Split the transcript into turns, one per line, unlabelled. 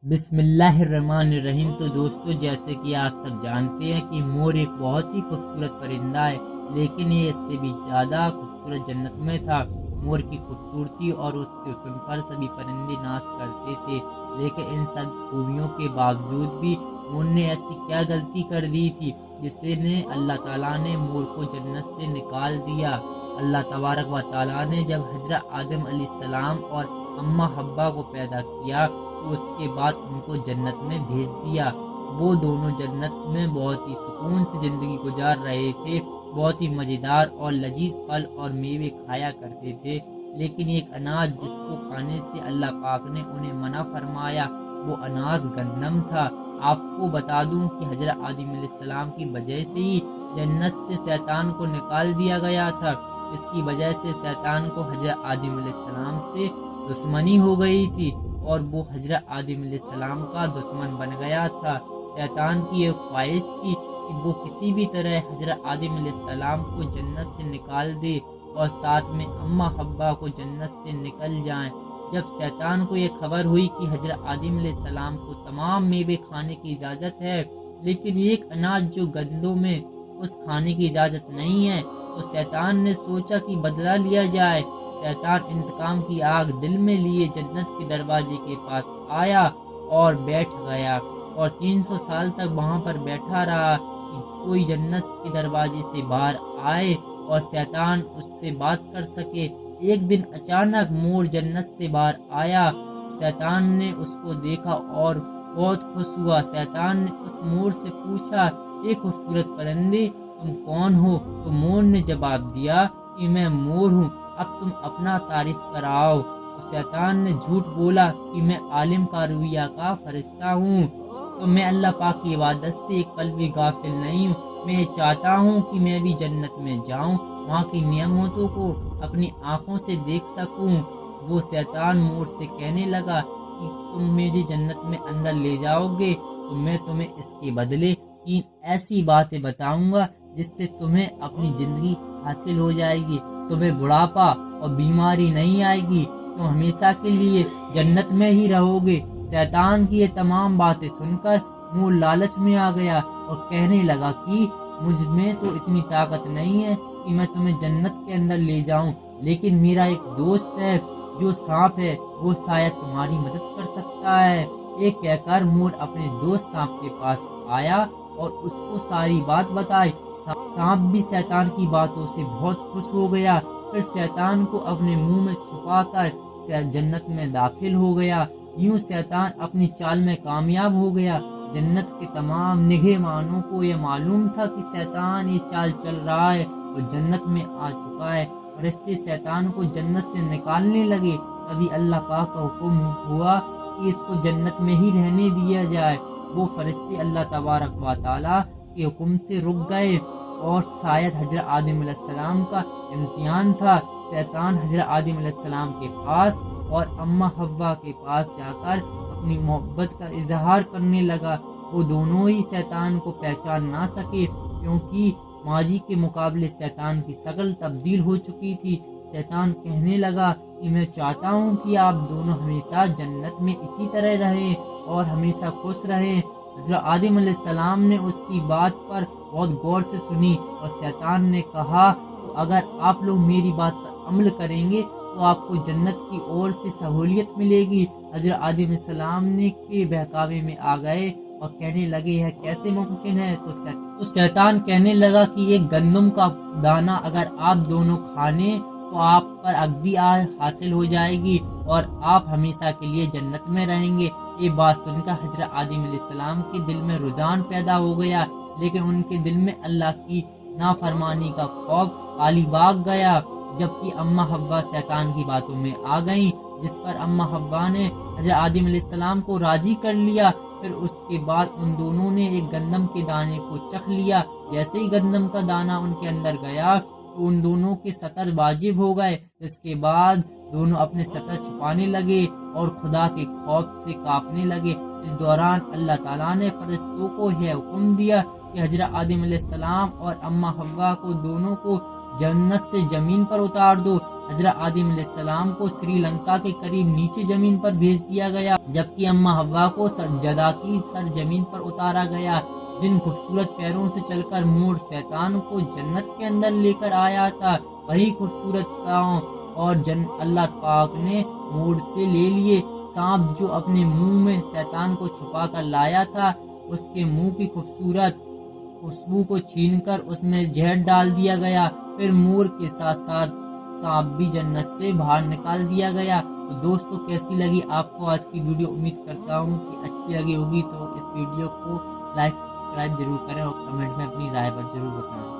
بسم اللہ الرحمن الرحیم۔ تو دوستو، جیسے کہ آپ سب جانتے ہیں کہ مور ایک بہت ہی خوبصورت پرندہ ہے، لیکن یہ اس سے بھی زیادہ خوبصورت جنت میں تھا۔ مور کی خوبصورتی اور اس کے حسن پر سبھی پرندے ناز کرتے تھے، لیکن ان سب خوبیوں کے باوجود بھی مور نے ایسی کیا غلطی کر دی تھی جس نے اللہ تعالیٰ نے مور کو جنت سے نکال دیا۔ اللہ تبارک و تعالیٰ نے جب حضرت آدم علیہ السلام اور اماں حوا کو پیدا کیا تو اس کے بعد ان کو جنت میں بھیج دیا۔ وہ دونوں جنت میں بہت ہی سکون سے زندگی گزار رہے تھے، بہت ہی مزیدار اور لذیذ پھل اور میوے کھایا کرتے تھے، لیکن ایک اناج جس کو کھانے سے اللہ پاک نے انہیں منع فرمایا، وہ اناج گندم تھا۔ آپ کو بتا دوں کہ حضرت آدم علیہ السلام کی وجہ سے ہی جنت سے شیطان کو نکال دیا گیا تھا۔ اس کی وجہ سے شیطان کو حضرت آدم علیہ السلام سے دشمنی ہو گئی تھی اور وہ حضرت آدم علیہ السلام کا دشمن بن گیا تھا۔ شیطان کی یہ خواہش تھی کہ وہ کسی بھی طرح حضرت آدم علیہ السلام کو جنت سے نکال دے اور ساتھ میں اماں حوا کو جنت سے نکل جائیں۔ جب شیطان کو یہ خبر ہوئی کہ حضرت آدم علیہ السلام کو تمام میوے کھانے کی اجازت ہے، لیکن ایک اناج جو گندوں میں اس کھانے کی اجازت نہیں ہے، تو شیطان نے سوچا کہ بدلہ لیا جائے۔ شیطان انتقام کی آگ دل میں لیے جنت کے دروازے کے پاس آیا اور بیٹھ گیا، اور 300 سال تک وہاں پر بیٹھا رہا کہ کوئی جنت کے دروازے سے باہر آئے اور شیطان اس سے بات کر سکے۔ ایک دن اچانک مور جنت سے باہر آیا۔ شیطان نے اس کو دیکھا اور بہت خوش ہوا۔ شیطان نے اس مور سے پوچھا، اے خوبصورت پرندے، تم کون ہو؟ تو مور نے جواب دیا کہ میں مور ہوں، اب تم اپنا تعریف کراؤ۔ تو شیطان نے جھوٹ بولا کہ میں عالم کارویہ کا فرشتہ ہوں، تو میں اللہ پاک کی عبادت سے ایک پل بھی غافل نہیں ہوں۔ میں چاہتا ہوں کہ میں بھی جنت میں جاؤں، وہاں کی نعمتوں کو اپنی آنکھوں سے دیکھ سکوں۔ وہ شیطان مور سے کہنے لگا کہ تم مجھے جنت میں اندر لے جاؤ گے تو میں تمہیں اس کے بدلے 3 ایسی باتیں بتاؤں گا جس سے تمہیں اپنی زندگی حاصل ہو جائے گی، تمہیں بڑھاپا اور بیماری نہیں آئے گی، تم ہمیشہ کے لیے جنت میں ہی رہو گے۔ شیطان کی یہ تمام باتیں سن کر مور لالچ میں آ گیا اور کہنے لگا کہ مجھ میں تو اتنی طاقت نہیں ہے کہ میں تمہیں جنت کے اندر لے جاؤں، لیکن میرا ایک دوست ہے جو سانپ ہے، وہ شاید تمہاری مدد کر سکتا ہے۔ یہ کہہ کر مور اپنے دوست سانپ کے پاس آیا اور اس کو ساری بات بتائی۔ سانپ بھی شیطان کی باتوں سے بہت خوش ہو گیا، پھر شیطان کو اپنے منہ میں چھپا کر جنت میں داخل ہو گیا۔ یوں شیطان اپنی چال میں کامیاب ہو گیا۔ جنت کے تمام نگہبانوں کو یہ معلوم تھا کہ شیطان یہ چال چل رہا ہے، وہ جنت میں آ چکا ہے۔ فرشتے شیطان کو جنت سے نکالنے لگے، تبھی اللہ پاک کا حکم ہوا کہ اس کو جنت میں ہی رہنے دیا جائے۔ وہ فرشتے اللہ تبارک و تعالیٰ کے حکم سے رک گئے، اور شاید حضرت آدم علیہ السلام کا امتحان تھا۔ شیطان حضرت آدم علیہ السلام کے پاس اور اماں حوا کے پاس جا کر اپنی محبت کا اظہار کرنے لگا۔ وہ دونوں ہی شیطان کو پہچان نہ سکے، کیونکہ ماضی کے مقابلے شیطان کی شکل تبدیل ہو چکی تھی۔ شیطان کہنے لگا کہ میں چاہتا ہوں کہ آپ دونوں ہمیشہ جنت میں اسی طرح رہیں اور ہمیشہ خوش رہیں۔ حضرت آدم علیہ السلام نے اس کی بات پر بہت غور سے سنی، اور شیطان نے کہا، تو اگر آپ لوگ میری بات پر عمل کریں گے تو آپ کو جنت کی اور سے سہولیت ملے گی۔ حضرت آدم علیہ السلام نے کے بہکاوے میں آ گئے اور کہنے لگے ہے کیسے ممکن ہے؟ تو شیطان کہنے لگا کہ ایک گندم کا دانہ اگر آپ دونوں کھانے تو آپ پر ابدی حاصل ہو جائے گی اور آپ ہمیشہ کے لیے جنت میں رہیں گے۔ یہ بات سن کر حضرت آدم علیہ السلام کے دل میں رجحان پیدا ہو گیا، لیکن ان کے دل میں اللہ کی نافرمانی کا خوف عالی باغ گیا۔ جبکہ اماں حوا شیطان کی باتوں میں آ گئیں، جس پر اماں حوا نے حضرت آدم علیہ السلام کو راضی کر لیا۔ پھر اس کے بعد ان دونوں نے ایک گندم کے دانے کو چکھ لیا۔ جیسے ہی گندم کا دانہ ان کے اندر گیا تو ان دونوں کے سطر واجب ہو گئے۔ اس کے بعد دونوں اپنے سطر چھپانے لگے اور خدا کے خوف سے کانپنے لگے۔ اس دوران اللہ تعالیٰ نے فرشتوں کو یہ حکم دیا کہ حضرت آدم علیہ السلام اور اماں حوا کو دونوں کو جنت سے زمین پر اتار دو۔ حضرت آدم علیہ السلام کو سری لنکا کے قریب نیچے زمین پر بھیج دیا گیا، جبکہ اماں حوا کو سجدہ کی سرزمین پر اتارا گیا۔ جن خوبصورت پیروں سے چل کر مور شیطان کو جنت کے اندر لے کر آیا تھا، وہی خوبصورت پاؤں اور اللہ پاک نے مور سے لے لیے۔ سانپ جو اپنے منہ میں شیطان کو چھپا کر لایا تھا، اس کے منہ کی خوبصورت خوشبو کو چھین کر اس میں زہر ڈال دیا گیا، پھر مور کے ساتھ ساتھ سانپ بھی جنت سے باہر نکال دیا گیا۔ تو دوستو کیسی لگی آپ کو آج کی ویڈیو؟ امید کرتا ہوں کہ اچھی لگی ہوگی، تو اس ویڈیو کو لائک سبسکرائب ضرور کریں اور کمنٹ میں اپنی رائے ضرور بتائیں۔